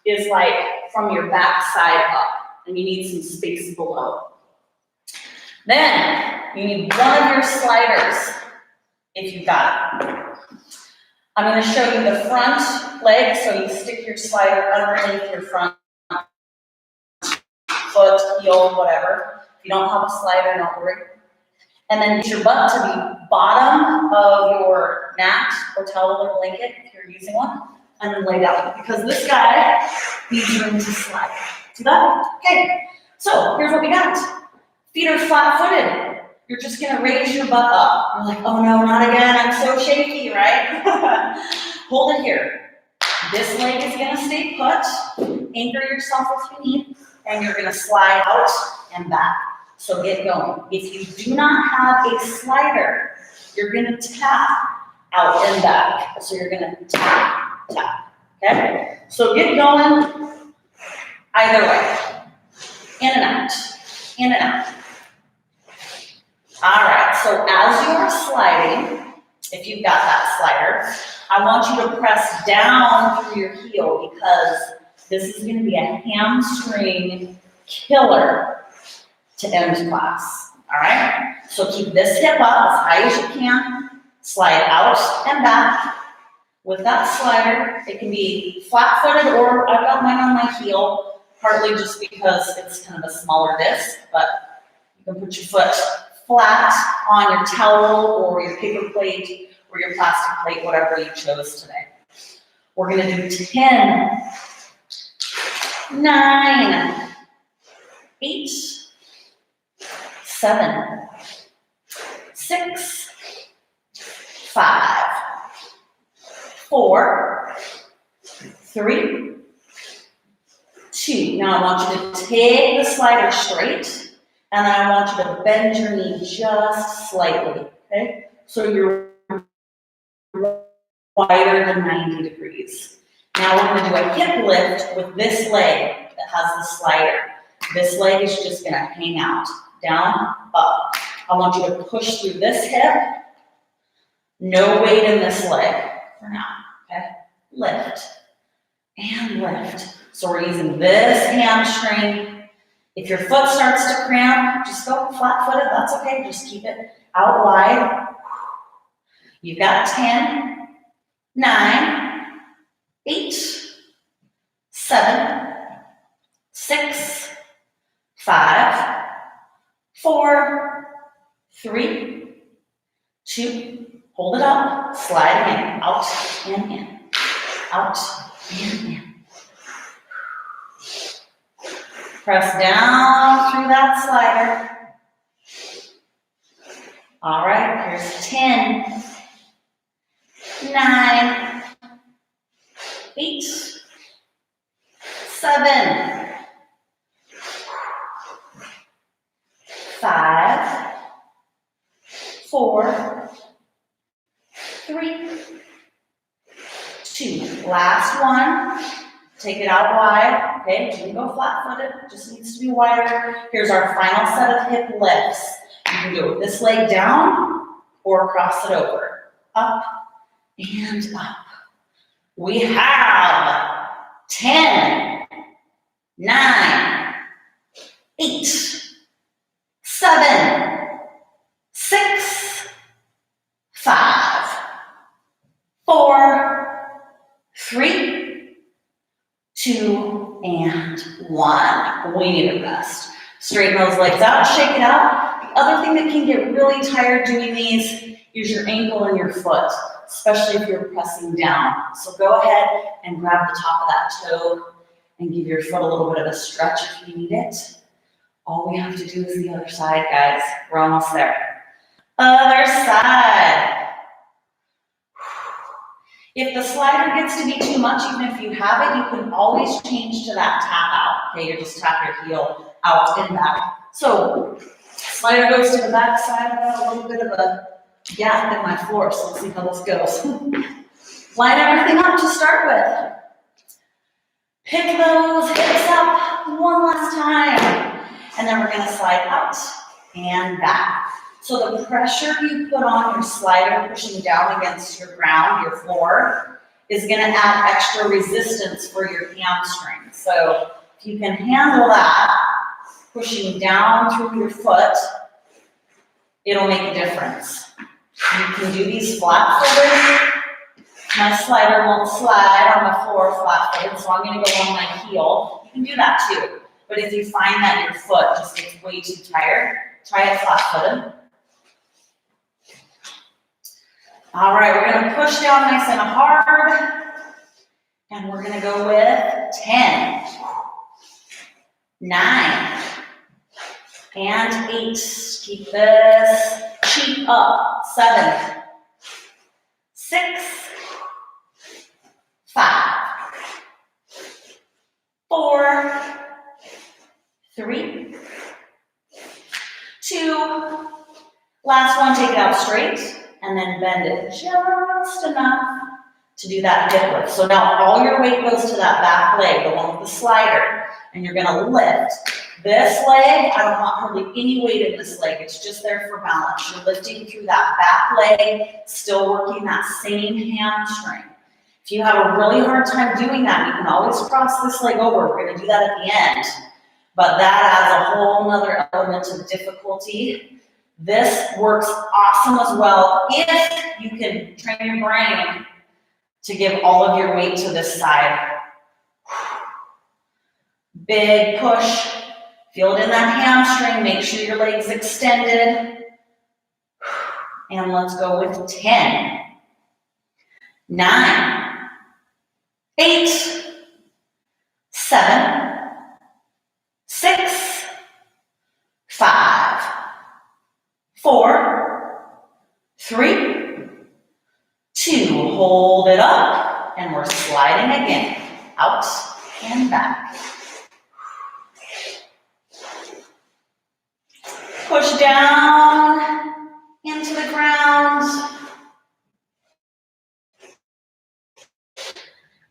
is like from your back side up, and you need some space below. Then you need one of your sliders if you've got it. I'm going to show you the front leg, so you stick your slider underneath your front foot, heel, whatever. If you don't have a slider, don't worry. And then get your butt to the bottom of your mat or towel or blanket if you're using one, and then lay down, because this guy needs room to slide. See that? Okay, so here's what we got. Feet are flat-footed. You're just gonna raise your butt up. You're like, oh no, not again, I'm so shaky, right? Hold it here. This leg is gonna stay put. Anchor yourself if you need, and you're gonna slide out and back. So get going. If you do not have a slider, you're gonna tap out and back. So you're gonna tap, tap, okay? So get going either way. In and out, in and out. All right, so as you are sliding, if you've got that slider, I want you to press down through your heel, because this is gonna be a hamstring killer to end class, all right? So keep this hip up as high as you can, slide out and back. With that slider, it can be flat-footed, or I've got mine on my heel, partly just because it's kind of a smaller disc, but you can put your foot flat on your towel or your paper plate or your plastic plate, whatever you chose today. We're gonna do 10, 9, 8, 7, 6, 5, 4, 3, 2. Now I want you to take the slider straight, and then I want you to bend your knee just slightly, okay? So you're wider than 90 degrees. Now we're gonna do a hip lift with this leg that has the slider. This leg is just gonna hang out, down, up. I want you to push through this hip. No weight in this leg for now, okay? Lift and lift. So we're using this hamstring. If your foot starts to cramp, just go flat-footed, that's okay. Just keep it out wide. You've got 10, 9, 8, 7, 6, 5, 4, 3, 2, hold it up, slide in, out and in, out and in. Press down through that slider. All right, here's 10, 9, 8, 7, 5, 4, 3, 2. Last one. Take it out wide. Okay, you can go flat-footed. Just needs to be wider. Here's our final set of hip lifts. You can do it with this leg down or cross it over. Up and up. We have 10, 9, 8, 7, 6, 5, 4, 3, 2, and 1. We need a rest. Straighten those legs out, shake it out. The other thing that can get really tired doing these is your ankle and your foot, especially if you're pressing down. So go ahead and grab the top of that toe and give your foot a little bit of a stretch if you need it. All we have to do is the other side, guys. We're almost there. Other side. If the slider gets to be too much, even if you have it, you can always change to that tap out. Okay, you just tap your heel out and back. So, slider goes to the back side. I've got a little bit of a gap in my floor, so let's see how this goes. Line everything up to start with. Pick those hips up one last time. And then we're gonna slide out and back. So the pressure you put on your slider pushing down against your ground, your floor, is gonna add extra resistance for your hamstrings. So if you can handle that, pushing down through your foot, it'll make a difference. You can do these flat-footed. My slider won't slide on the floor flat-footed, so I'm gonna go on my heel. You can do that too. But if you find that your foot just gets way too tired, try it flat-footed. All right, we're gonna push down nice and hard. And we're gonna go with 10, 9, and 8. Keep this cheek up. 7, 6, 5, 4, 3, 2. Last one, take it out straight. And then bend it just enough to do that hip lift. So now all your weight goes to that back leg, the one with the slider, and you're gonna lift. This leg, I don't want hardly any weight in this leg. It's just there for balance. You're lifting through that back leg, still working that same hamstring. If you have a really hard time doing that, you can always cross this leg over. We're gonna do that at the end. But that adds a whole nother element of difficulty. This works awesome as well if you can train your brain to give all of your weight to this side. Big push. Feel it in that hamstring. Make sure your leg's extended. And let's go with 10, 9, 8, 7, 6, 5, 4, 3, 2. Hold it up, and we're sliding again. Out and back. Push down into the ground.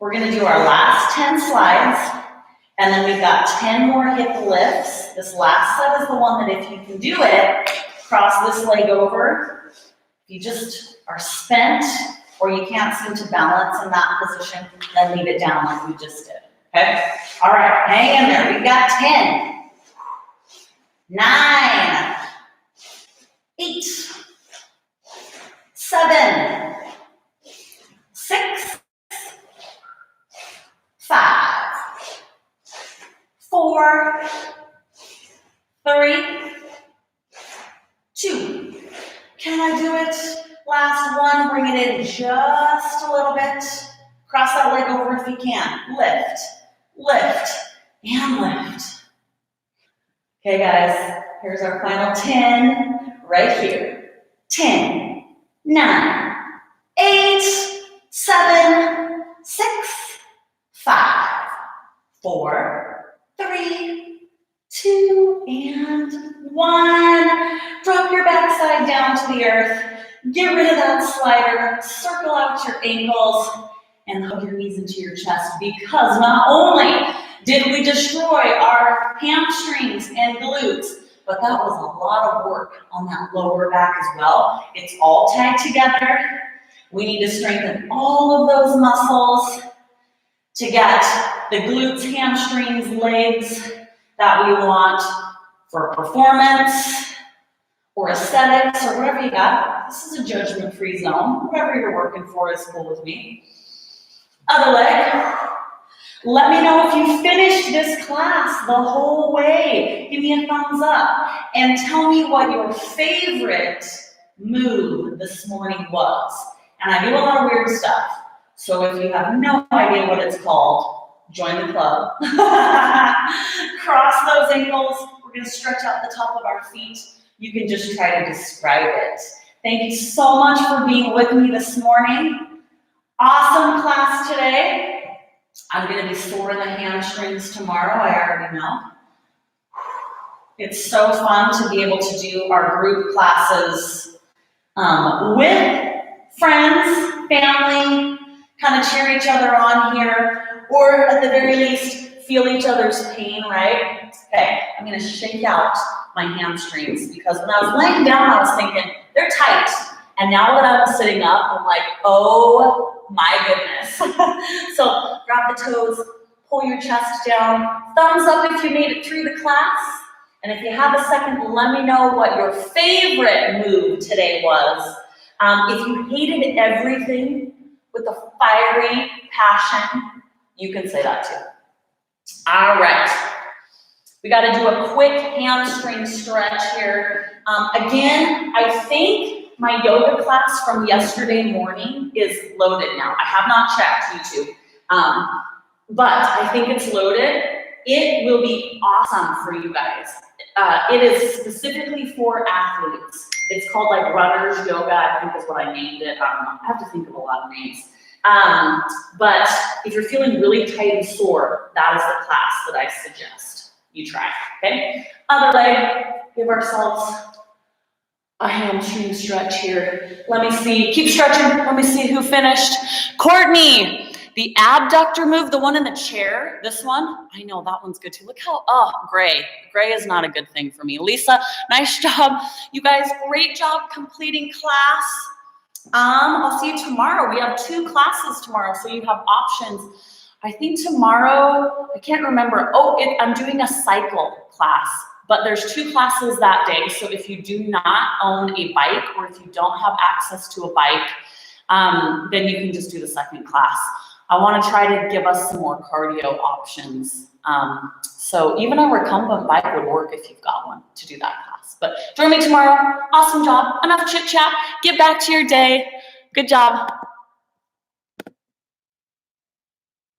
We're going to do our last 10 slides, and then we've got 10 more hip lifts. This last set is the one that if you can do it, cross this leg over. If you just are spent or you can't seem to balance in that position, then leave it down like we just did, okay? All right, hang in there. We've got 10, 9, 8, 7, 6, 5, 4, 3, 2. Can I do it? Last one, bring it in just a little bit. Cross that leg over if you can. Lift, lift, and lift. Okay, guys, here's our final 10 right here. 10, 9, 8, 7, 6, 5, 4, 3, 2, and 1. Drop your backside down to the earth. Get rid of that slider. Circle out your ankles and hug your knees into your chest, because not only did we destroy our hamstrings and glutes, but that was a lot of work on that lower back as well. It's all tied together. We need to strengthen all of those muscles to get the glutes, hamstrings, legs that we want for performance or aesthetics or whatever you got. This is a judgment-free zone. Whatever you're working for is cool with me. Other leg. Let me know if you finished this class the whole way. Give me a thumbs up and tell me what your favorite move this morning was. And I do a lot of weird stuff. So if you have no idea what it's called, join the club. Cross those ankles. We're going to stretch out the top of our feet. You can just try to describe it. Thank you so much for being with me this morning. Awesome class today. I'm going to be sore in the hamstrings tomorrow, I already know. It's so fun to be able to do our group classes with friends, family, kind of cheer each other on here, or at the very least, feel each other's pain, right? Okay, I'm going to shake out my hamstrings, because when I was laying down, I was thinking, they're tight. And now that I'm sitting up, I'm like, oh my goodness. So grab the toes, pull your chest down, thumbs up if you made it through the class. And if you have a second, let me know what your favorite move today was. If you hated everything with a fiery passion, you can say that too. All right. We got to do a quick hamstring stretch here. Again, I think my yoga class from yesterday morning is loaded now. I have not checked YouTube, but I think it's loaded. It will be awesome for you guys. It is specifically for athletes. It's called like runner's yoga, I think is what I named it. I don't know. I have to think of a lot of names. But if you're feeling really tight and sore, that is the class that I suggest you try, okay? Other leg, give ourselves a hamstring stretch here. Let me see, keep stretching. Let me see who finished. Courtney, the abductor move, the one in the chair, this one, I know that one's good too. Look how, gray. Gray is not a good thing for me. Lisa, nice job. You guys, great job completing class. I'll see you tomorrow. We have 2 classes tomorrow, so you have options. I think tomorrow, I can't remember. I'm doing a cycle class, but there's 2 classes that day. So if you do not own a bike or if you don't have access to a bike, then you can just do the second class. I want to try to give us some more cardio options. So even a recumbent bike would work if you've got one to do that class. But join me tomorrow. Awesome job. Enough chit chat. Get back to your day. Good job.